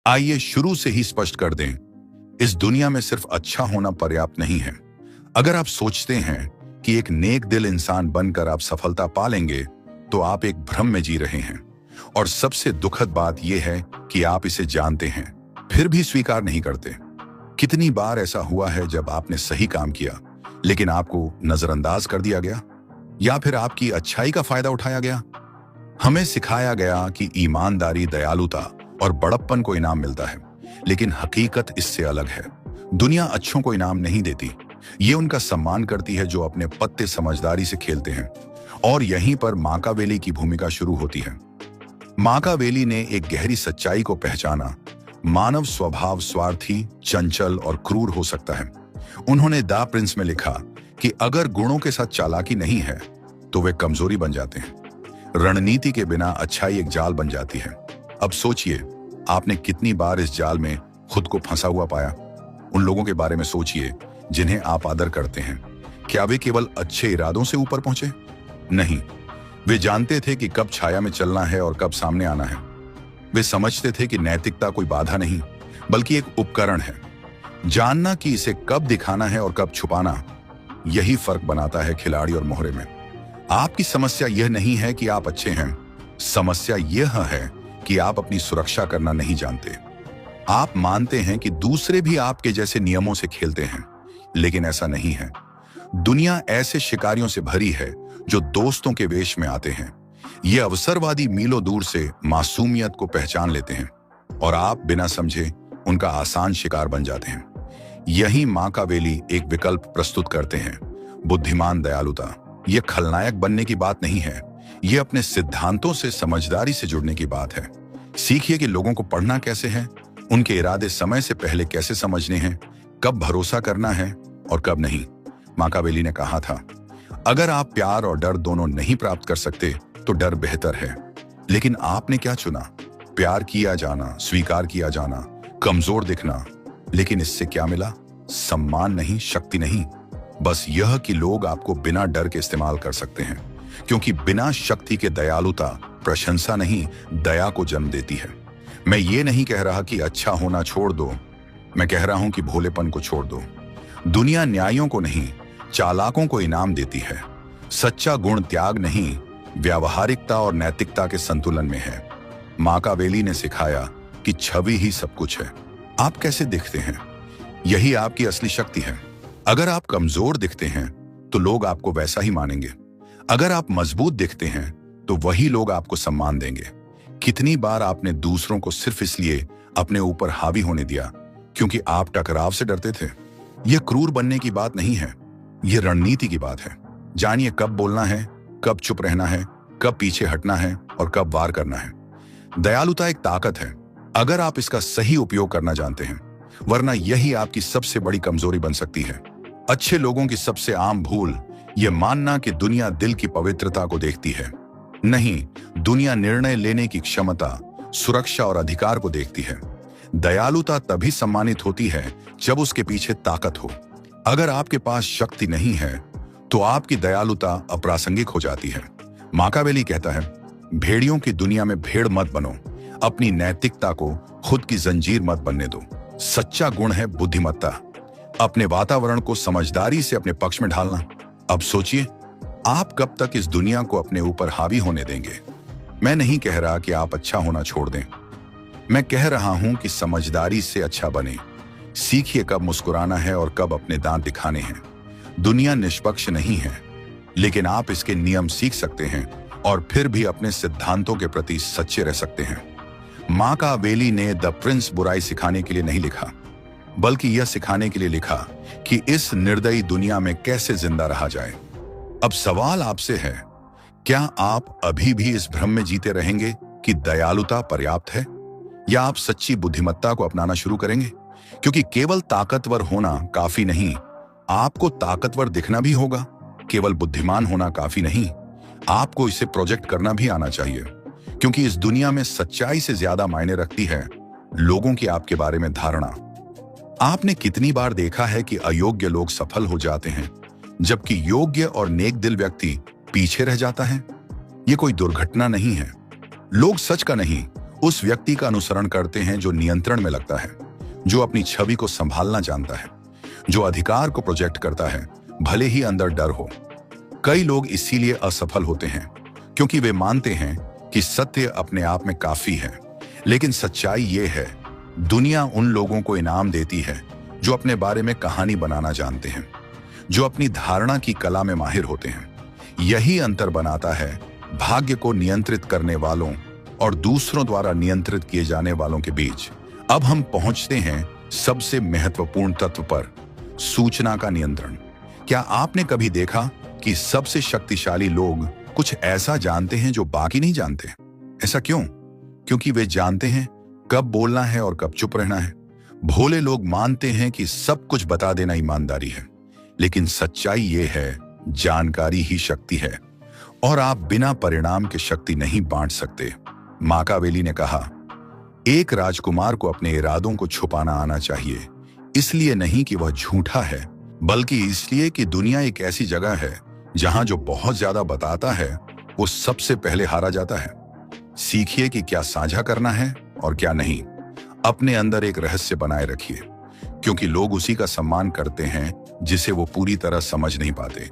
आइए शुरू से ही स्पष्ट कर दें, इस दुनिया में सिर्फ अच्छा होना पर्याप्त नहीं है। अगर आप सोचते हैं कि एक नेक दिल इंसान बनकर आप सफलता पा लेंगे, तो आप एक भ्रम में जी रहे हैं। और सबसे दुखद बात यह है कि आप इसे जानते हैं, फिर भी स्वीकार नहीं करते। कितनी बार ऐसा हुआ है जब आपने सही काम किया, लेकिन आपको नजरअंदाज कर दिया गया, या फिर आपकी अच्छाई का फायदा उठाया गया। हमें सिखाया गया कि ईमानदारी, दयालुता और बड़प्पन को इनाम मिलता है, लेकिन हकीकत इससे अलग है। दुनिया अच्छों को इनाम नहीं देती, ये उनका सम्मान करती है जो अपने पत्ते समझदारी से खेलते हैं। और यहीं पर माकियावेली की भूमिका शुरू होती है। माकियावेली ने एक गहरी सच्चाई को पहचाना। मानव स्वभाव स्वार्थी, चंचल और क्रूर हो सकता है। उन्होंने द प्रिंस में लिखा कि अगर गुणों के साथ चालाकी नहीं है तो वे कमजोरी बन जाते हैं। रणनीति के बिना अच्छाई एक जाल बन जाती है। अब सोचिए, आपने कितनी बार इस जाल में खुद को फंसा हुआ पाया। उन लोगों के बारे में सोचिए जिन्हें आप आदर करते हैं। क्या वे केवल अच्छे इरादों से ऊपर पहुंचे? नहीं, वे जानते थे कि कब छाया में चलना है और कब सामने आना है। वे समझते थे कि नैतिकता कोई बाधा नहीं, बल्कि एक उपकरण है। जानना कि इसे कब दिखाना है और कब छुपाना, यही फर्क बनाता है खिलाड़ी और मोहरे में। आपकी समस्या यह नहीं है कि आप अच्छे हैं, समस्या यह है कि आप अपनी सुरक्षा करना नहीं जानते। आप मानते हैं कि दूसरे भी आपके जैसे नियमों से खेलते हैं, लेकिन ऐसा नहीं है। दुनिया ऐसे शिकारियों से भरी है जो दोस्तों के वेश में आते हैं। ये अवसरवादी मीलों दूर से मासूमियत को पहचान लेते हैं और आप बिना समझे उनका आसान शिकार बन जाते हैं। यही माकियावेली एक विकल्प प्रस्तुत करते हैं, बुद्धिमान दयालुता। यह खलनायक बनने की बात नहीं है, यह अपने सिद्धांतों से समझदारी से जुड़ने की बात है। सीखिए कि लोगों को पढ़ना कैसे है, उनके इरादे समय से पहले कैसे समझने हैं, कब भरोसा करना है और कब नहीं। माकियावेली ने कहा था, अगर आप प्यार और डर दोनों नहीं प्राप्त कर सकते तो डर बेहतर है। लेकिन आपने क्या चुना? प्यार किया जाना, स्वीकार किया जाना, कमजोर दिखना। लेकिन इससे क्या मिला? सम्मान नहीं, शक्ति नहीं, बस यह कि लोग आपको बिना डर के इस्तेमाल कर सकते हैं। क्योंकि बिना शक्ति के दयालुता प्रशंसा नहीं, दया को जन्म देती है। मैं ये नहीं कह रहा कि अच्छा होना छोड़ दो, मैं कह रहा हूं कि भोलेपन को छोड़ दो। दुनिया न्यायों को नहीं, चालाकों को इनाम देती है। सच्चा गुण त्याग नहीं, व्यावहारिकता और नैतिकता के संतुलन में है। माकियावेली ने सिखाया कि छवि ही सब कुछ है। आप कैसे दिखते हैं, यही आपकी असली शक्ति है। अगर आप कमजोर दिखते हैं तो लोग आपको वैसा ही मानेंगे। अगर आप मजबूत दिखते हैं तो वही लोग आपको सम्मान देंगे। कितनी बार आपने दूसरों को सिर्फ इसलिए अपने ऊपर हावी होने दिया क्योंकि आप टकराव से डरते थे। यह क्रूर बनने की बात नहीं है, यह रणनीति की बात है। जानिए कब बोलना है, कब चुप रहना है, कब पीछे हटना है और कब वार करना है। दयालुता एक ताकत है अगर आप इसका सही उपयोग करना जानते हैं, वरना यही आपकी सबसे बड़ी कमजोरी बन सकती है। अच्छे लोगों की सबसे आम भूल यह मानना कि दुनिया दिल की पवित्रता को देखती है। नहीं, दुनिया निर्णय लेने की क्षमता, सुरक्षा और अधिकार को देखती है। दयालुता तभी सम्मानित होती है जब उसके पीछे ताकत हो। अगर आपके पास शक्ति नहीं है तो आपकी दयालुता अप्रासंगिक हो जाती है। माकियावेली कहता है, भेड़ियों की दुनिया में भेड़ मत बनो, अपनी नैतिकता को खुद की जंजीर मत बनने दो। सच्चा गुण है बुद्धिमत्ता, अपने वातावरण को समझदारी से अपने पक्ष में ढालना। अब सोचिए, आप कब तक इस दुनिया को अपने ऊपर हावी होने देंगे? मैं नहीं कह रहा कि आप अच्छा होना छोड़ दें, मैं कह रहा हूं कि समझदारी से अच्छा बने। सीखिए कब मुस्कुराना है और कब अपने दांत दिखाने हैं। दुनिया निष्पक्ष नहीं है, लेकिन आप इसके नियम सीख सकते हैं और फिर भी अपने सिद्धांतों के प्रति सच्चे रह सकते हैं। माकियावेली ने द प्रिंस बुराई सिखाने के लिए नहीं लिखा, बल्कि यह सिखाने के लिए लिखा कि इस निर्दयी दुनिया में कैसे जिंदा रहा जाए। अब सवाल आपसे है, क्या आप अभी भी इस भ्रम में जीते रहेंगे कि दयालुता पर्याप्त है, या आप सच्ची बुद्धिमत्ता को अपनाना शुरू करेंगे? क्योंकि केवल ताकतवर होना काफी नहीं, आपको ताकतवर दिखना भी होगा। केवल बुद्धिमान होना काफी नहीं, आपको इसे प्रोजेक्ट करना भी आना चाहिए। क्योंकि इस दुनिया में सच्चाई से ज्यादा मायने रखती है लोगों की आपके बारे में धारणा। आपने कितनी बार देखा है कि अयोग्य लोग सफल हो जाते हैं, जबकि योग्य और नेक दिल व्यक्ति पीछे रह जाता है? ये कोई दुर्घटना नहीं है। लोग सच का नहीं, उस व्यक्ति का अनुसरण करते हैं जो नियंत्रण में लगता है, जो अपनी छवि को संभालना जानता है, जो अधिकार को प्रोजेक्ट करता है, भले ही अंदर डर हो। कई लोग इसीलिए असफल होते हैं क्योंकि वे मानते हैं कि सत्य अपने आप में काफी है। लेकिन सच्चाई ये है, दुनिया उन लोगों को इनाम देती है जो अपने बारे में कहानी बनाना जानते हैं, जो अपनी धारणा की कला में माहिर होते हैं। यही अंतर बनाता है भाग्य को नियंत्रित करने वालों और दूसरों द्वारा नियंत्रित किए जाने वालों के बीच। अब हम पहुंचते हैं सबसे महत्वपूर्ण तत्व पर, सूचना का नियंत्रण। क्या आपने कभी देखा कि सबसे शक्तिशाली लोग कुछ ऐसा जानते हैं जो बाकी नहीं जानते? ऐसा क्यों? क्योंकि वे जानते हैं कब बोलना है और कब चुप रहना है। भोले लोग मानते हैं कि सब कुछ बता देना ईमानदारी है, लेकिन सच्चाई ये है, जानकारी ही शक्ति है और आप बिना परिणाम के शक्ति नहीं बांट सकते। माकियावेली ने कहा, एक राजकुमार को अपने इरादों को छुपाना आना चाहिए, इसलिए नहीं कि वह झूठा है, बल्कि इसलिए कि दुनिया एक ऐसी जगह है जहां जो बहुत ज्यादा बताता है वो सबसे पहले हारा जाता है। सीखिए कि क्या साझा करना है और क्या नहीं। अपने अंदर एक रहस्य बनाए रखिए, क्योंकि लोग उसी का सम्मान करते हैं जिसे वो पूरी तरह समझ नहीं पाते।